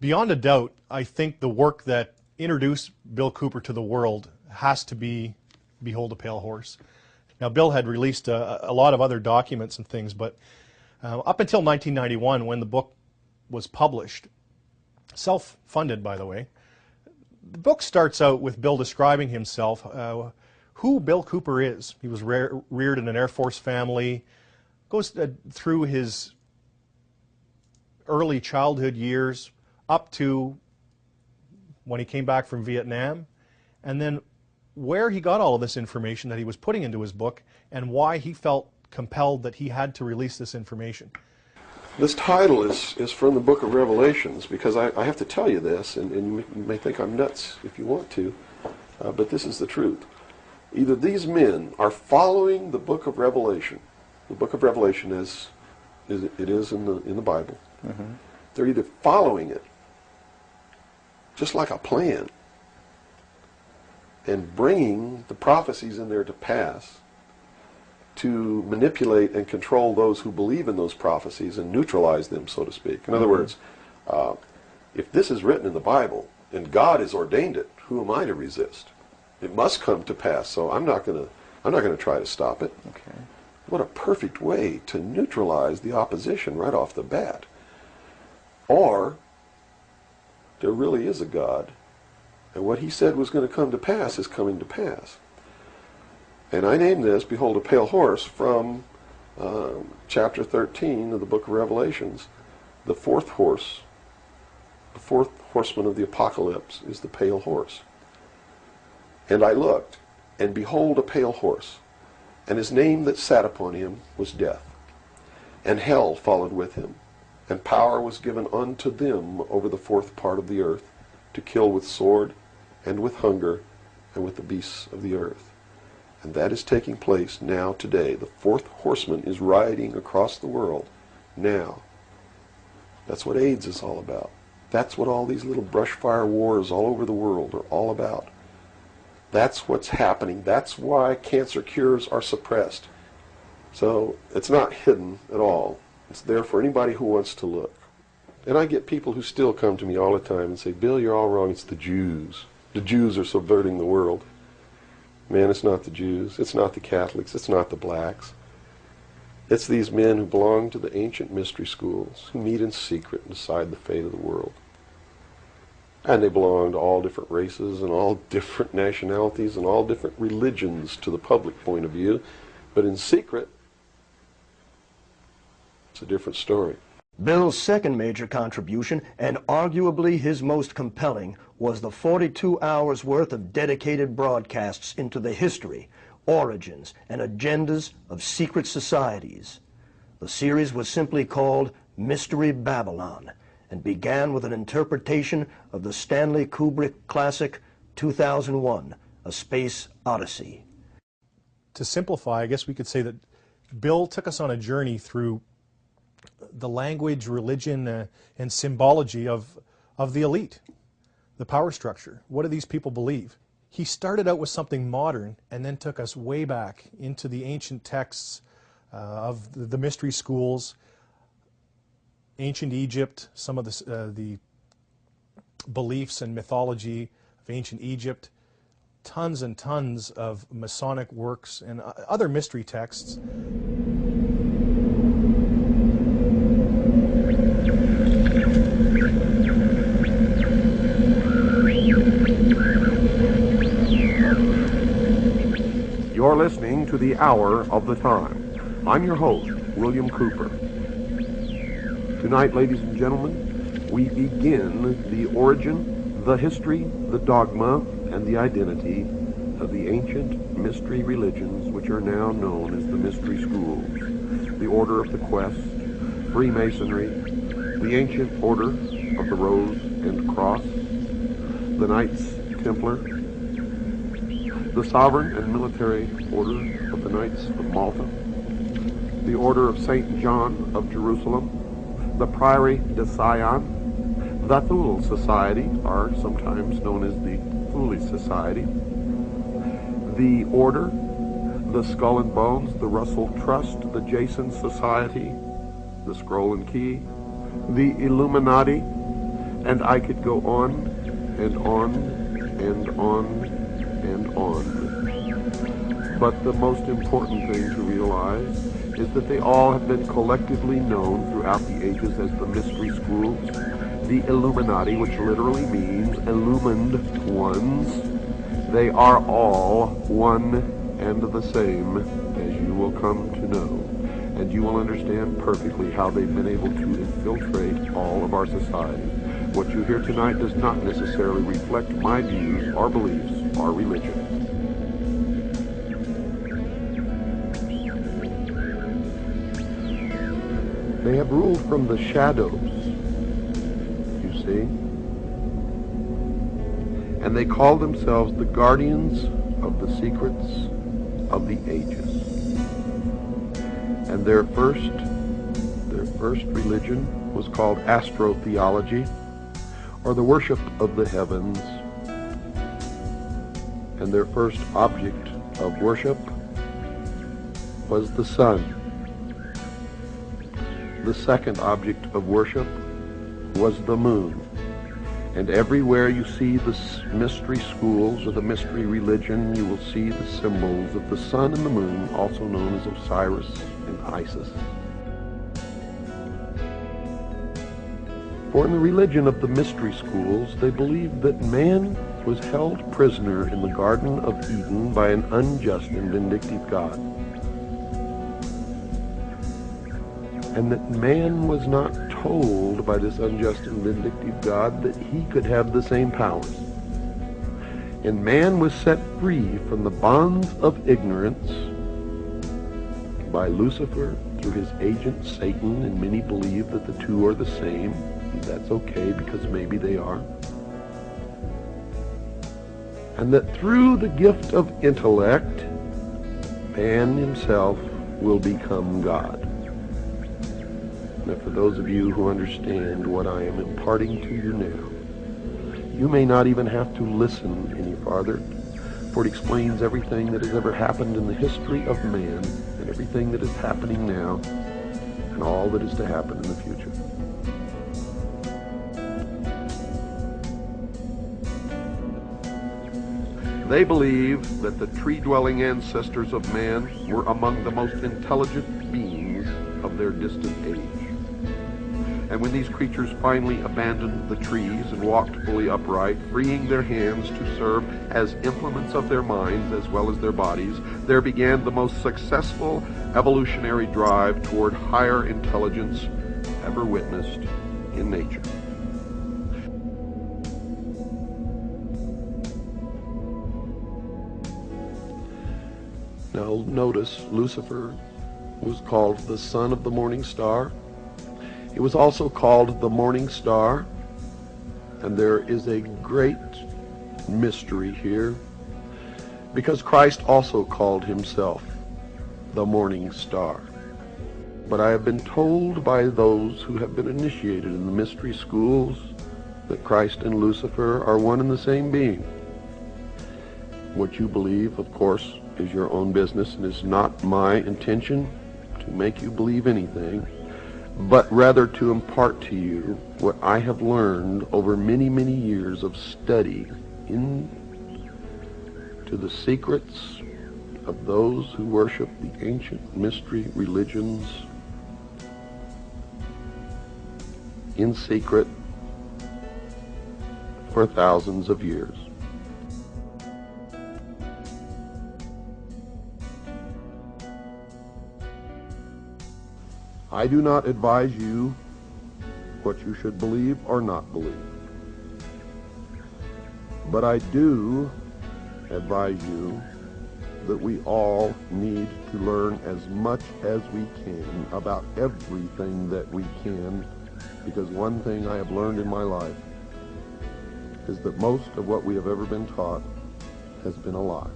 Beyond a doubt, I think the work that introduced Bill Cooper to the world has to be Behold a Pale Horse. Now, Bill had released a lot of other documents and things, but up until 1991, when the book was published, self-funded, by the way, the book starts out with Bill describing himself, who Bill Cooper is. He was reared in an Air Force family, goes through his early childhood years up to when he came back from Vietnam, and then where he got all of this information that he was putting into his book and why he felt compelled that he had to release this information. This title is from the book of Revelations, because I have to tell you this, and you may think I'm nuts if you want to, but this is the truth. Either these men are following the book of Revelation. The book of Revelation is it is in the Bible. Mm-hmm. They're either following it, just like a plan, and bringing the prophecies in there to pass to manipulate and control those who believe in those prophecies and neutralize them, so to speak. In other words, if this is written in the Bible and God has ordained it, who am I to resist? It must come to pass, so I'm not going to try to stop it. Okay. What a perfect way to neutralize the opposition right off the bat. Or there really is a God, and what he said was going to come to pass is coming to pass. And I named this, Behold a Pale Horse, from chapter 13 of the book of Revelations. The fourth horse, the fourth horseman of the apocalypse is the pale horse. And I looked, and behold a pale horse, and his name that sat upon him was Death. And hell followed with him, and power was given unto them over the fourth part of the earth, to kill with sword, and with hunger, and with the beasts of the earth. And that is taking place now today. The fourth horseman is riding across the world now. That's what AIDS is all about. That's what all these little brush fire wars all over the world are all about. That's what's happening. That's why cancer cures are suppressed. So it's not hidden at all. It's there for anybody who wants to look. And I get people who still come to me all the time and say, Bill, you're all wrong. It's the Jews. The Jews are subverting the world. Man, it's not the Jews, it's not the Catholics, it's not the blacks. It's these men who belong to the ancient mystery schools, who meet in secret and decide the fate of the world. And they belong to all different races and all different nationalities and all different religions to the public point of view. But in secret, it's a different story. Bill's second major contribution, and arguably his most compelling, was the 42 hours worth of dedicated broadcasts into the history, origins, and agendas of secret societies. The series was simply called Mystery Babylon, and began with an interpretation of the Stanley Kubrick classic 2001, A Space Odyssey. To simplify, I guess we could say that Bill took us on a journey through the language, religion, and symbology of the elite, the power structure. What do these people believe? He started out with something modern and then took us way back into the ancient texts of the mystery schools, ancient Egypt, some of the beliefs and mythology of ancient Egypt, tons and tons of Masonic works and other mystery texts. You're listening to The Hour of the Time. I'm your host, William Cooper. Tonight, ladies and gentlemen, we begin the origin, the history, the dogma, and the identity of the ancient mystery religions which are now known as the mystery schools. The Order of the Quest, Freemasonry, the Ancient Order of the Rose and Cross, the Knights Templar, the Sovereign and Military Order of the Knights of Malta, the Order of St. John of Jerusalem, the Priory de Sion, the Thule Society, or sometimes known as the Thule Society, the Order, the Skull and Bones, the Russell Trust, the Jason Society, the Scroll and Key, the Illuminati, And I could go on and on and on and on. But the most important thing to realize is that they all have been collectively known throughout the ages as the mystery schools, the Illuminati, which literally means illumined ones. They are all one and the same, as you will come to know. And you will understand perfectly how they've been able to infiltrate all of our society. What you hear tonight does not necessarily reflect my views or beliefs or religion. They have ruled from the shadows, you see. And they call themselves the guardians of the secrets of the ages. And their first religion was called astrotheology, or the worship of the heavens. And their first object of worship was the sun. The second object of worship was the moon. And everywhere you see the mystery schools or the mystery religion, you will see the symbols of the sun and the moon, also known as Osiris and Isis. For in the religion of the mystery schools, they believed that man was held prisoner in the Garden of Eden by an unjust and vindictive God. And that man was not told by this unjust and vindictive God that he could have the same powers. And man was set free from the bonds of ignorance by Lucifer through his agent Satan, and many believe that the two are the same. And that's okay, because maybe they are. And that through the gift of intellect, man himself will become God. Now, for those of you who understand what I am imparting to you now, you may not even have to listen any farther, for it explains everything that has ever happened in the history of man, and everything that is happening now, and all that is to happen in the future. They believe that the tree-dwelling ancestors of man were among the most intelligent beings of their distant age. And when these creatures finally abandoned the trees and walked fully upright, freeing their hands to serve as implements of their minds as well as their bodies, there began the most successful evolutionary drive toward higher intelligence ever witnessed in nature. Now notice, Lucifer was called the son of the morning star. It was also called the morning star, and there is a great mystery here, because Christ also called himself the morning star. But I have been told by those who have been initiated in the mystery schools that Christ and Lucifer are one and the same being. What you believe, of course, is your own business, and is not my intention to make you believe anything, but rather to impart to you what I have learned over many, many years of study into the secrets of those who worship the ancient mystery religions in secret for thousands of years. I do not advise you what you should believe or not believe. But I do advise you that we all need to learn as much as we can about everything that we can, because one thing I have learned in my life is that most of what we have ever been taught has been a lie.